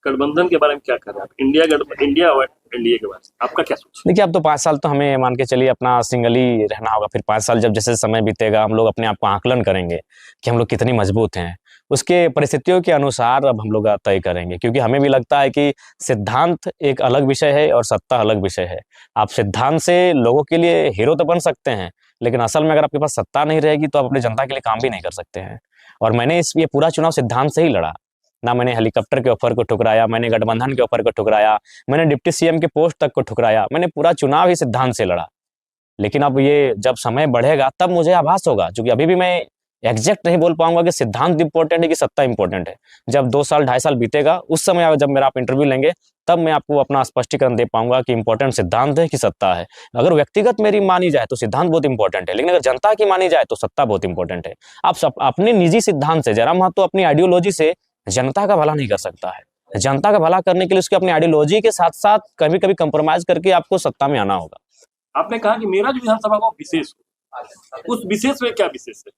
गठबंधन के बारे में क्या कर रहे हैं आप? इंडिया और एनडीए के बारे में आपका क्या सोच? देखिए, अब तो 5 साल तो हमें मान के चलिए अपना सिंगल ही रहना होगा। फिर 5 साल जब जैसे समय बीतेगा, हम लोग अपने आप को आकलन करेंगे कि हम लोग कितनी मजबूत हैं। उसके परिस्थितियों के अनुसार अब हम लोग तय करेंगे, क्योंकि हमें भी लगता है कि सिद्धांत एक अलग विषय है और सत्ता अलग विषय है। आप सिद्धांत से लोगों के लिए हीरो तो बन सकते हैं, लेकिन असल में अगर आपके पास सत्ता नहीं रहेगी तो आप अपनी जनता के लिए काम भी नहीं कर सकते हैं। और मैंने ये पूरा चुनाव सिद्धांत से ही लड़ा। ना मैंने हेलीकॉप्टर के ऑफर को ठुकराया, मैंने गठबंधन के ऑफर को ठुकराया, मैंने डिप्टी सीएम के पोस्ट तक को ठुकराया। मैंने पूरा चुनाव ही सिद्धांत से लड़ा। लेकिन अब ये जब समय बढ़ेगा तब मुझे आभास होगा, क्योंकि अभी भी मैं एग्जैक्ट नहीं बोल पाऊंगा कि सिद्धांत इंपॉर्टेंट है कि सत्ता इंपॉर्टेंट है। जब 2 साल 2.5 साल बीतेगा, उस समय जब मेरा आप इंटरव्यू लेंगे, तब मैं आपको अपना स्पष्टीकरण दे पाऊंगा कि इंपॉर्टेंट सिद्धांत है कि सत्ता है। अगर व्यक्तिगत मेरी मानी जाए तो सिद्धांत बहुत इंपॉर्टेंट है, लेकिन अगर जनता की मानी जाए तो सत्ता बहुत इंपॉर्टेंट है। आप अपने निजी सिद्धांत से, जयराम महतो अपनी आइडियोलॉजी से जनता का भला नहीं कर सकता है। जनता का भला करने के लिए उसकी अपनी आइडियोलॉजी के साथ साथ कभी कभी कंप्रोमाइज करके आपको सत्ता में आना होगा। आपने कहा कि मेरा जो विधानसभा वो विशेष हो, उस विशेष में क्या विशेष है?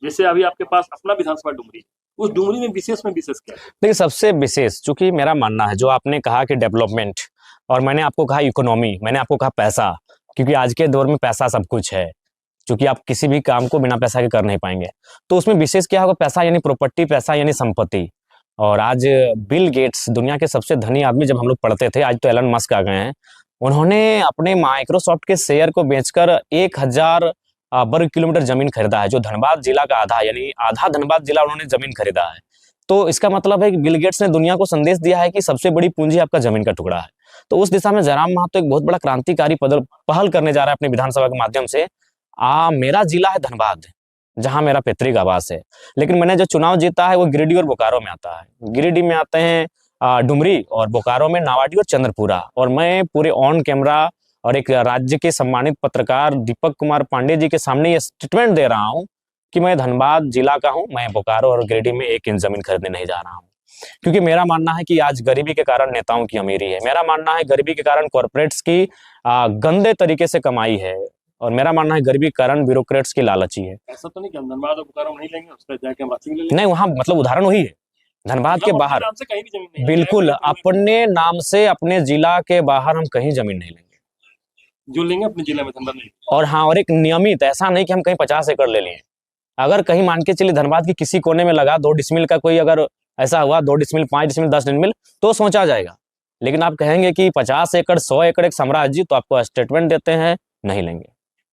जैसे अभी आपके पास अपना विधानसभा डुमरी, उस डुमरी में विशेष क्या है? देखिए, सबसे विशेष चूंकि मेरा मानना है, जो आपने कहा कि डेवलपमेंट, और मैंने आपको कहा इकोनॉमी, मैंने आपको कहा पैसा, क्योंकि आज के दौर में पैसा सब कुछ है। क्योंकि आप किसी भी काम को बिना पैसा के कर नहीं पाएंगे। तो उसमें विशेष क्या होगा? पैसा यानी प्रॉपर्टी, पैसा यानी संपत्ति। और आज बिल गेट्स, दुनिया के सबसे धनी आदमी, जब हम लोग पढ़ते थे, आज तो एलन मस्क आ गए हैं। उन्होंने अपने माइक्रोसॉफ्ट के शेयर को बेचकर 1000 वर्ग किलोमीटर जमीन खरीदा है, जो धनबाद जिला का आधा, यानी आधा धनबाद जिला उन्होंने जमीन खरीदा है। तो इसका मतलब है कि बिल गेट्स ने दुनिया को संदेश दिया है कि सबसे बड़ी पूंजी आपका जमीन का टुकड़ा है। तो उस दिशा में जयराम महतो एक बहुत बड़ा क्रांतिकारी पहल करने जा रहा है अपनी विधानसभा के माध्यम से। मेरा जिला है धनबाद, जहां मेरा पैतृक आवास है, लेकिन मैंने जो चुनाव जीता है वो गिरिडीह और बोकारो में आता है। गिरिडीह में आते हैं डुमरी, और बोकारो में नावाडी और चंद्रपुरा। और मैं पूरे ऑन कैमरा और एक राज्य के सम्मानित पत्रकार दीपक कुमार पांडे जी के सामने ये स्टेटमेंट दे रहा हूं कि मैं धनबाद जिला का हूं, मैं बोकारो और गिरिडीह में 1 इंच जमीन खरीदने नहीं जा रहा हूं। क्योंकि मेरा मानना है कि आज गरीबी के कारण नेताओं की अमीरी है। मेरा मानना है गरीबी के कारण कॉर्पोरेट्स की गंदे तरीके से कमाई है। और मेरा मानना है गरीबी के कारण ब्यूरोक्रेट्स की लालची है। ऐसा तो नहीं कि हम धनबाद और बोकारो नहीं लेंगे, उसका जाके हम रांची में ले लेंगे? नहीं, वहां मतलब उदाहरण वही है, धनबाद के बाहर नाम से कहीं भी जमीन नहीं, बिल्कुल अपने नाम से अपने जिला के बाहर हम कहीं जमीन नहीं लेंगे। जो लेंगे अपने जिला में, धनबाद नहीं। और हाँ, और एक नियमित, ऐसा नहीं कि हम कहीं 50 एकड़ ले लिए। अगर कहीं मान के चलिए धनबाद की किसी कोने में लगा 2 डिसमिल का, कोई अगर ऐसा हुआ 2 डिसमिल, 5 डिसमिल, 10 डिसमिल, तो सोचा जाएगा। लेकिन आप कहेंगे कि 50 एकड़ 100 एकड़ एक साम्राज्य, तो आपको स्टेटमेंट देते हैं, नहीं लेंगे।